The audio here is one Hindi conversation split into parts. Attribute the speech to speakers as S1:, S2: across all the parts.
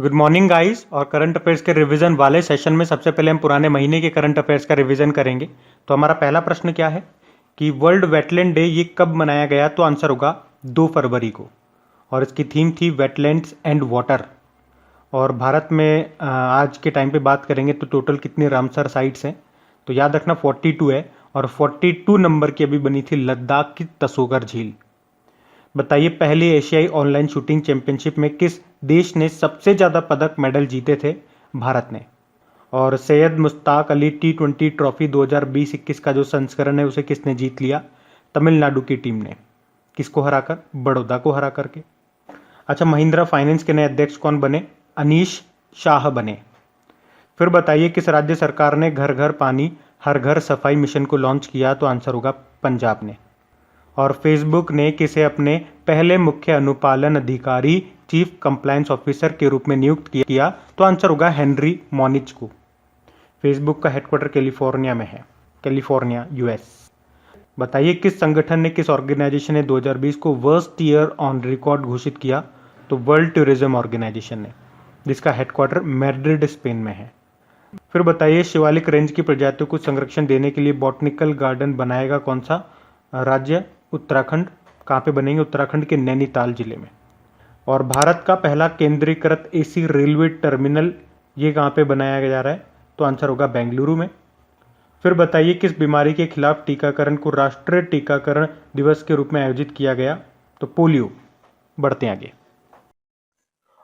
S1: Good morning guys. और करंट अफेयर्स के रिवीजन वाले सेशन में सबसे पहले हम पुराने महीने के करंट अफेयर्स का रिवीजन करेंगे। तो हमारा पहला प्रश्न क्या है कि वर्ल्ड वेटलैंड डे ये कब मनाया गया? तो आंसर होगा 2 फरवरी को। और इसकी थीम थी वेटलैंड्स एंड वाटर। और भारत में आज के टाइम पे बात करेंगे तो टोटल कितनी रामसर साइट्स हैं? तो याद रखना 42 है। और 42 नंबर की अभी बनी थी लद्दाख की तसोगर झील। बताइए पहली एशियाई ऑनलाइन शूटिंग चैंपियनशिप में किस देश ने सबसे ज़्यादा पदक मेडल जीते थे? भारत ने। और सैयद मुश्ताक अली T20 ट्रॉफी 2020-21 का जो संस्करण है उसे किसने जीत लिया? तमिलनाडु की टीम ने। किसको हराकर? बड़ौदा को हरा करके। अच्छा, महिंद्रा फाइनेंस के नए अध्यक्ष कौन बने? अनीश शाह बने। फिर बताइए किस राज्य सरकार ने घर घर पानी हर घर सफाई मिशन को लॉन्च किया? तो आंसर होगा पंजाब ने। और फेसबुक ने किसे अपने पहले मुख्य अनुपालन अधिकारी चीफ कंप्लायंस ऑफिसर के रूप में नियुक्त किया? तो आंसर होगा हेनरी मोनिच को। फेसबुक का हेडक्वार्टर कैलिफोर्निया में है, कैलिफोर्निया यूएस। बताइए किस संगठन ने, किस ऑर्गेनाइजेशन ने 2020 को वर्स्ट ईयर ऑन रिकॉर्ड घोषित किया? तो वर्ल्ड टूरिज्म ऑर्गेनाइजेशन ने, जिसका हेडक्वार्टर मैड्रिड स्पेन में है। फिर बताइए शिवालिक रेंज की प्रजातियों को संरक्षण देने के लिए बॉटनिकल गार्डन बनाएगा कौन सा राज्य? उत्तराखंड। कहाँ पे बनेंगे? उत्तराखंड के नैनीताल जिले में। और भारत का पहला केंद्रीकृत एसी रेलवे टर्मिनल ये कहाँ पे बनाया जा रहा है? तो आंसर होगा बेंगलुरु में। फिर बताइए किस बीमारी के खिलाफ टीकाकरण को राष्ट्रीय टीकाकरण दिवस के रूप में आयोजित किया गया? तो पोलियो। बढ़ते आगे।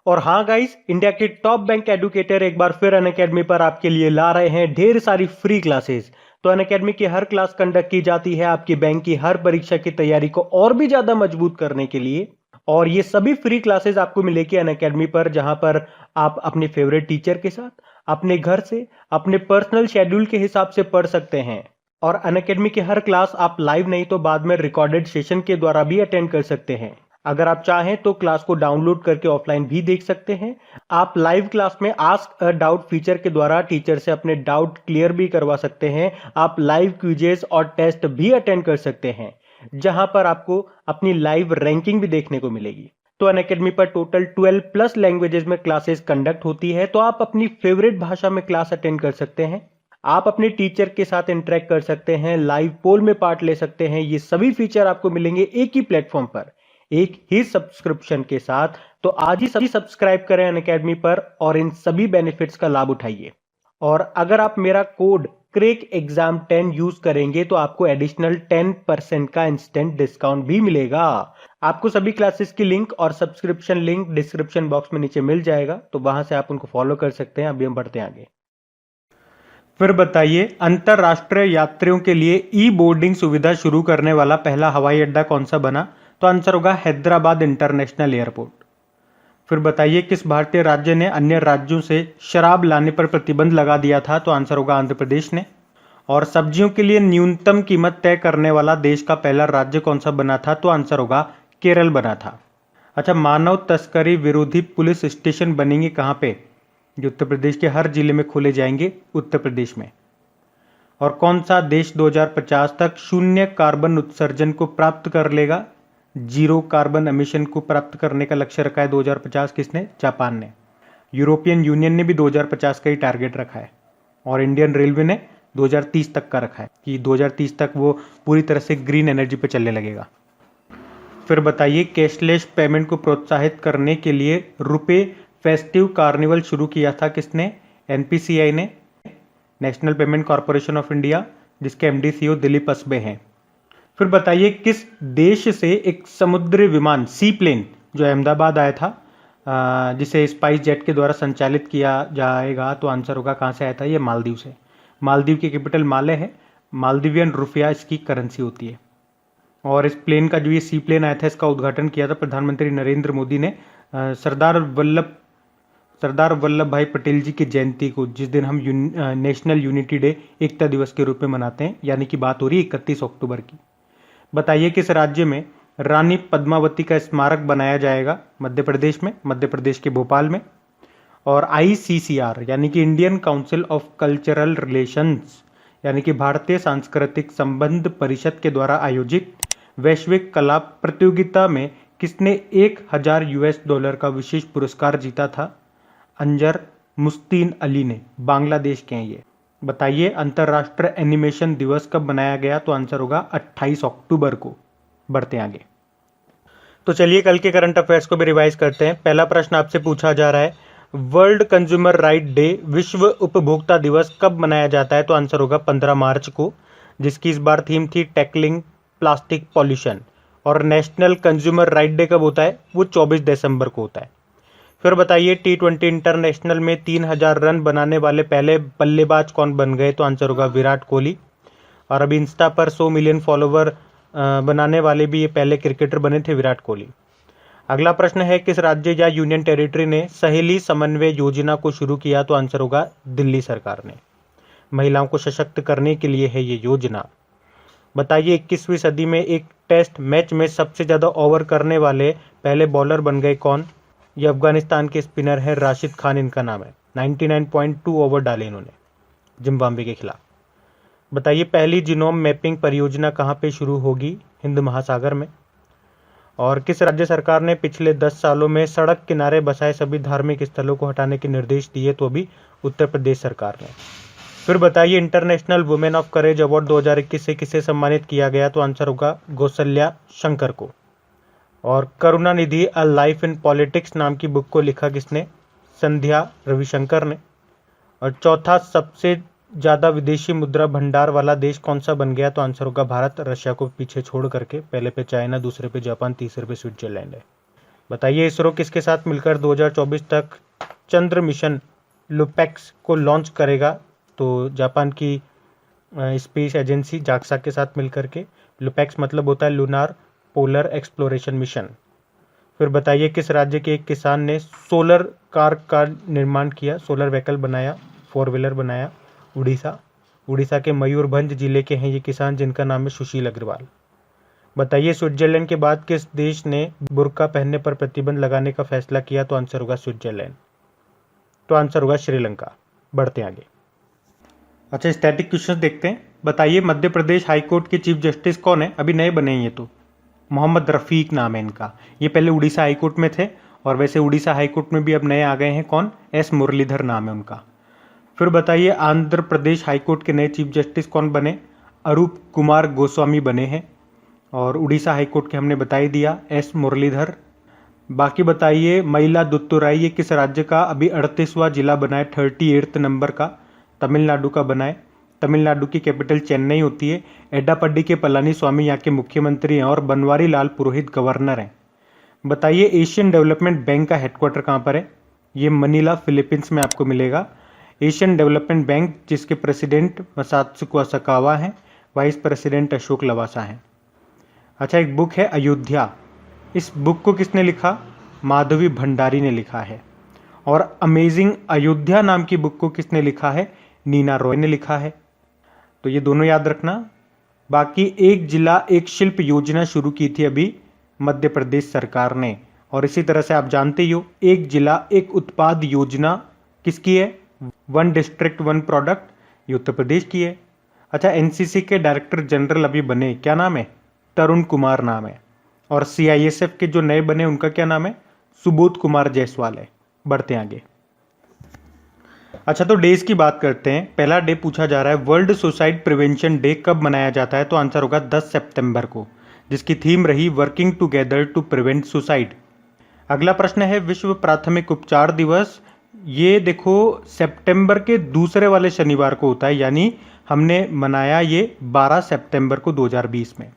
S1: और हाँ गाइस, इंडिया के टॉप बैंक एडुकेटर एक बार फिर अनअकैडमी पर आपके लिए ला रहे हैं ढेर सारी फ्री क्लासेस। तो अनअकैडमी की हर क्लास कंडक्ट की जाती है आपकी बैंक की हर परीक्षा की तैयारी को और भी ज्यादा मजबूत करने के लिए। और ये सभी फ्री क्लासेस आपको मिलेगी अनअकैडमी पर, जहां पर आप अपने फेवरेट टीचर के साथ, अपने घर से, अपने पर्सनल शेड्यूल के हिसाब से पढ़ सकते हैं। और अनअकैडमी की हर क्लास आप लाइव नहीं तो बाद में रिकॉर्डेड सेशन के द्वारा भी अटेंड कर सकते हैं। अगर आप चाहें तो क्लास को डाउनलोड करके ऑफलाइन भी देख सकते हैं। आप लाइव क्लास में आस्क अ डाउट फीचर के द्वारा टीचर से अपने डाउट क्लियर भी करवा सकते हैं। आप लाइव क्विजेस और टेस्ट भी अटेंड कर सकते हैं, जहां पर आपको अपनी लाइव रैंकिंग भी देखने को मिलेगी। तो अनअकैडमी पर टोटल 12+ लैंग्वेजेस में क्लासेस कंडक्ट होती है। तो आप अपनी फेवरेट भाषा में क्लास अटेंड कर सकते हैं। आप अपने टीचर के साथ इंटरेक्ट कर सकते हैं, लाइव पोल में पार्ट ले सकते हैं। ये सभी फीचर आपको मिलेंगे एक ही प्लेटफॉर्म पर, एक ही सब्सक्रिप्शन के साथ। तो आज ही सभी सब्सक्राइब करें अनअकैडमी पर और इन सभी बेनिफिट्स का लाभ उठाइए। और अगर आप मेरा कोड क्रेक एग्जाम 10 यूज करेंगे तो आपको एडिशनल 10% का इंस्टेंट डिस्काउंट भी मिलेगा। आपको सभी क्लासेस की लिंक और सब्सक्रिप्शन लिंक डिस्क्रिप्शन बॉक्स में नीचे मिल जाएगा, तो वहां से आप उनको फॉलो कर सकते हैं। अभी हम बढ़ते हैं आगे। फिर बताइए अंतरराष्ट्रीय यात्रियों के लिए ई बोर्डिंग सुविधा शुरू करने वाला पहला हवाई अड्डा कौन सा बना? तो आंसर होगा हैदराबाद इंटरनेशनल एयरपोर्ट। फिर बताइए किस भारतीय राज्य ने अन्य राज्यों से शराब लाने पर प्रतिबंध लगा दिया था? तो आंसर होगा आंध्र प्रदेश ने। और सब्जियों के लिए न्यूनतम कीमत तय करने वाला देश का पहला राज्य कौन सा बना था? तो आंसर होगा केरल बना था। अच्छा, मानव तस्करी विरोधी पुलिस स्टेशन बनेंगे कहाँ पे? जो उत्तर प्रदेश के हर जिले में खोले जाएंगे, उत्तर प्रदेश में। और कौन सा देश 2050 तक शून्य कार्बन उत्सर्जन को प्राप्त कर लेगा? जीरो कार्बन एमिशन को प्राप्त करने का लक्ष्य रखा है 2050। किसने? जापान ने। यूरोपियन यूनियन ने भी 2050 का ही टारगेट रखा है। और इंडियन रेलवे ने 2030 तक का रखा है कि 2030 तक वो पूरी तरह से ग्रीन एनर्जी पे चलने लगेगा। फिर बताइए कैशलेस पेमेंट को प्रोत्साहित करने के लिए रुपे फेस्टिव कार्निवल शुरू किया था किसने? एनपीसीआई ने, national payment corporation of India, जिसके एमडी सीईओ दिलीप असबे हैं। फिर बताइए किस देश से एक समुद्री विमान सी प्लेन जो अहमदाबाद आया था, जिसे स्पाइस जेट के द्वारा संचालित किया जाएगा? तो आंसर होगा कहाँ से आया था? ये मालदीव से। मालदीव की कैपिटल माले है। मालदीवियन रुपया इसकी करेंसी होती है। और इस प्लेन का जो ये सी प्लेन आया था इसका उद्घाटन किया था प्रधानमंत्री नरेंद्र मोदी ने सरदार वल्लभ भाई पटेल जी की जयंती को, जिस दिन हम नेशनल यूनिटी डे एकता दिवस के रूप में मनाते हैं, यानी कि बात हो रही है 31 अक्टूबर की। बताइए किस राज्य में रानी पद्मावती का स्मारक बनाया जाएगा? मध्य प्रदेश में, मध्य प्रदेश के भोपाल में। और आईसीसीआर यानी कि Indian council of cultural relations यानी कि भारतीय सांस्कृतिक संबंध परिषद के द्वारा आयोजित वैश्विक कला प्रतियोगिता में किसने $1000 का विशेष पुरस्कार जीता था? अंजर मुस्तीन अली ने, बांग्लादेश के हैं ये। बताइए अंतर्राष्ट्रीय एनिमेशन दिवस कब मनाया गया? तो आंसर होगा 28 अक्टूबर को। बढ़ते आगे। तो चलिए कल के करंट अफेयर्स को भी रिवाइज करते हैं। पहला प्रश्न आपसे पूछा जा रहा है, वर्ल्ड कंज्यूमर राइट डे, विश्व उपभोक्ता दिवस कब मनाया जाता है? तो आंसर होगा 15 मार्च को, जिसकी इस बार थीम थी टैकलिंग प्लास्टिक पॉल्यूशन। और नेशनल कंज्यूमर राइट डे कब होता है? वो 24 दिसंबर को होता है। फिर बताइए T20 इंटरनेशनल में 3000 रन बनाने वाले पहले बल्लेबाज कौन बन गए? तो आंसर होगा विराट कोहली। और अभी इंस्टा पर 100 मिलियन फॉलोवर बनाने वाले भी ये पहले क्रिकेटर बने थे, विराट कोहली। अगला प्रश्न है, किस राज्य या यूनियन टेरिटरी ने सहेली समन्वय योजना को शुरू किया? तो आंसर होगा दिल्ली सरकार ने। महिलाओं को सशक्त करने के लिए है ये योजना। बताइए 21वीं सदी में एक टेस्ट मैच में सबसे ज़्यादा ओवर करने वाले पहले बॉलर बन गए कौन? ये अफगानिस्तान के स्पिनर है राशिद खान, इनका नाम है। 99.2 ओवर डाले इन्होंने जिम्बाब्वे के खिलाफ। बताइए पहली जीनोम मैपिंग परियोजना कहाँ पे शुरू होगी? हिंद महासागर में। और किस राज्य सरकार ने पिछले 10 सालों में सड़क किनारे बसाए सभी धार्मिक स्थलों को हटाने के निर्देश दिए? तो अभी उत्तर प्रदेश सरकार ने। फिर बताइए international women of courage award 2021 से किसे सम्मानित किया गया? तो आंसर होगा कौशल्या शंकर को। और Karunanidhi a life in politics नाम की बुक को लिखा किसने? संध्या रविशंकर ने। और चौथा सबसे ज़्यादा विदेशी मुद्रा भंडार वाला देश कौन सा बन गया? तो आंसर होगा भारत, रशिया को पीछे छोड़ करके। पहले पे चाइना, दूसरे पे जापान, तीसरे पे स्विट्जरलैंड है। बताइए इसरो किसके साथ मिलकर 2024 तक चंद्र मिशन लुपेक्स को लॉन्च करेगा? तो जापान की स्पेस एजेंसी जाक्सा के साथ मिलकर के। लुपेक्स मतलब होता है लूनार पोलर एक्सप्लोरेशन मिशन। फिर बताइए किस राज्य के एक किसान ने सोलर कार का निर्माण किया, सोलर व्हीकल बनाया, 4 व्हीलर बनाया? उड़ीसा। उड़ीसा के मयूरभंज जिले के हैं ये किसान, जिनका नाम है सुशील अग्रवाल। बताइए स्विट्जरलैंड के बाद किस देश ने बुर्का पहनने पर प्रतिबंध लगाने का फैसला किया? तो आंसर होगा स्विट्जरलैंड। तो आंसर होगा श्रीलंका। बढ़ते आगे। अच्छा स्टैटिक क्वेश्चन देखते हैं। बताइए मध्य प्रदेश हाईकोर्ट के चीफ जस्टिस कौन है? अभी नए बने हैं ये तो। मोहम्मद रफ़ीक नाम है इनका। ये पहले उड़ीसा हाईकोर्ट में थे, और वैसे उड़ीसा हाईकोर्ट में भी अब नए आ गए हैं। कौन? एस मुरलीधर नाम है उनका। फिर बताइए आंध्र प्रदेश हाईकोर्ट के नए चीफ जस्टिस कौन बने? अरूप कुमार गोस्वामी बने हैं। और उड़ीसा हाईकोर्ट के हमने बता ही दिया, एस मुरलीधर। बाकी बताइए मयिलादुथुराई ये किस राज्य का अभी 38वां जिला बना है? 38 नंबर का तमिलनाडु का बना है। तमिलनाडु की कैपिटल चेन्नई होती है। एडापड्डी के पलानी स्वामी यहाँ के मुख्यमंत्री हैं, और बनवारी लाल पुरोहित गवर्नर हैं। बताइए एशियन डेवलपमेंट बैंक का हेडक्वार्टर कहाँ पर है? ये मनीला फिलीपींस में आपको मिलेगा। एशियन डेवलपमेंट बैंक जिसके प्रेसिडेंट मसात्सुको असाकावा हैं, वाइस प्रेसिडेंट अशोक लवासा हैं। अच्छा एक बुक है अयोध्या, इस बुक को किसने लिखा? माधवी भंडारी ने लिखा है। और अमेजिंग अयोध्या नाम की बुक को किसने लिखा है? नीना रॉय ने लिखा है। तो ये दोनों याद रखना। बाकी एक जिला एक शिल्प योजना शुरू की थी अभी मध्य प्रदेश सरकार ने। और इसी तरह से आप जानते ही हो एक जिला एक उत्पाद योजना किसकी है? 1 डिस्ट्रिक्ट 1 प्रोडक्ट, ये उत्तर प्रदेश की है। अच्छा एनसीसी के डायरेक्टर जनरल अभी बने, क्या नाम है? तरुण कुमार नाम है। और सीआईएसएफ के जो नए बने उनका क्या नाम है? सुबोध कुमार जायसवाल है। बढ़ते हैं आगे। अच्छा तो डेज की बात करते हैं। पहला डे पूछा जा रहा है वर्ल्ड सुसाइड प्रिवेंशन डे कब मनाया जाता है? तो आंसर होगा 10 सितंबर को, जिसकी थीम रही working together to prevent suicide. अगला प्रश्न है विश्व प्राथमिक उपचार दिवस। ये देखो सितंबर के दूसरे वाले शनिवार को होता है, यानी हमने मनाया ये 12 सितंबर को 2020 में।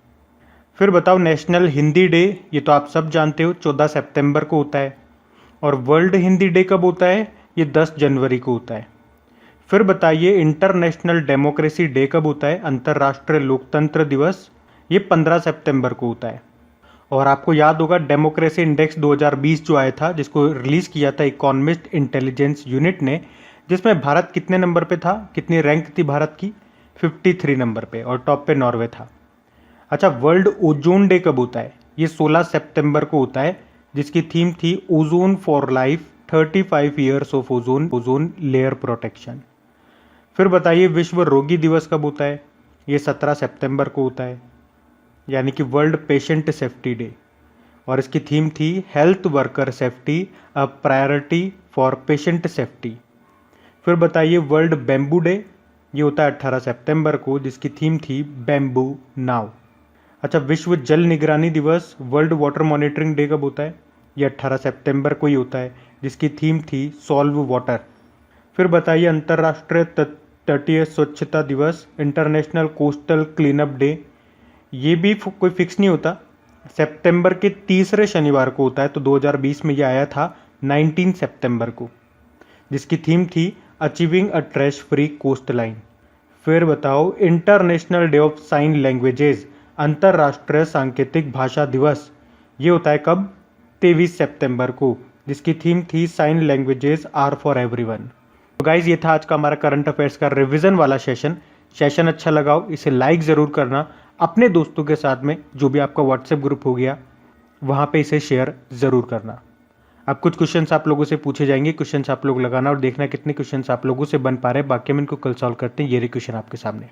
S1: फिर बताओ नेशनल हिंदी डे, ये तो आप सब जानते हो 14 सितंबर को होता है। और वर्ल्ड हिंदी डे कब होता है? ये 10 जनवरी को होता है। फिर बताइए इंटरनेशनल डेमोक्रेसी डे कब होता है? अंतर्राष्ट्रीय लोकतंत्र दिवस, ये 15 सितंबर को होता है। और आपको याद होगा डेमोक्रेसी इंडेक्स 2020 जो आया था, जिसको रिलीज़ किया था इकोनॉमिस्ट इंटेलिजेंस यूनिट ने, जिसमें भारत कितने नंबर पे था? कितनी रैंक थी भारत की? 53 नंबर पे, और टॉप पे नॉर्वे था। अच्छा वर्ल्ड ओजोन डे कब होता है? ये 16 सितंबर को होता है, जिसकी थीम थी ozone for life 35 years of ozone layer protection. फिर बताइए विश्व रोगी दिवस कब होता है? ये 17 सितंबर को होता है, यानी कि वर्ल्ड पेशेंट सेफ्टी डे। और इसकी थीम थी health worker safety a priority for patient safety. फिर बताइए वर्ल्ड बैम्बू डे, ये होता है 18 सितंबर को, जिसकी थीम थी बैम्बू नाव। अच्छा, विश्व जल निगरानी दिवस, वर्ल्ड वाटर मॉनिटरिंग डे कब होता है? ये 18 सितंबर को ही होता है, जिसकी थीम थी सॉल्व वाटर। फिर बताइए अंतर्राष्ट्रीय तटीय स्वच्छता दिवस, इंटरनेशनल कोस्टल क्लीनअप डे, ये भी कोई फिक्स नहीं होता, सितंबर के तीसरे शनिवार को होता है। तो 2020 में ये आया था 19 सितंबर को, जिसकी थीम थी achieving a trash free coastline. फिर बताओ international day of sign languages, अंतर्राष्ट्रीय सांकेतिक भाषा दिवस, ये होता है कब? 23 सितंबर को, जिसकी थीम थी sign languages are for everyone. तो गाइज ये था आज का हमारा करंट अफेयर्स का रिवीजन वाला सेशन अच्छा लगा हो इसे लाइक ज़रूर करना, अपने दोस्तों के साथ में जो भी आपका व्हाट्सएप ग्रुप हो गया वहाँ पे इसे शेयर ज़रूर करना। अब कुछ क्वेश्चंस आप लोगों से पूछे जाएंगे, क्वेश्चंस आप लोग लगाना और देखना कितने क्वेश्चंस आप लोगों से बन पा रहे हैं, बाकी हम इनको कल सॉल्व करते हैं। ये रही क्वेश्चन आपके सामने।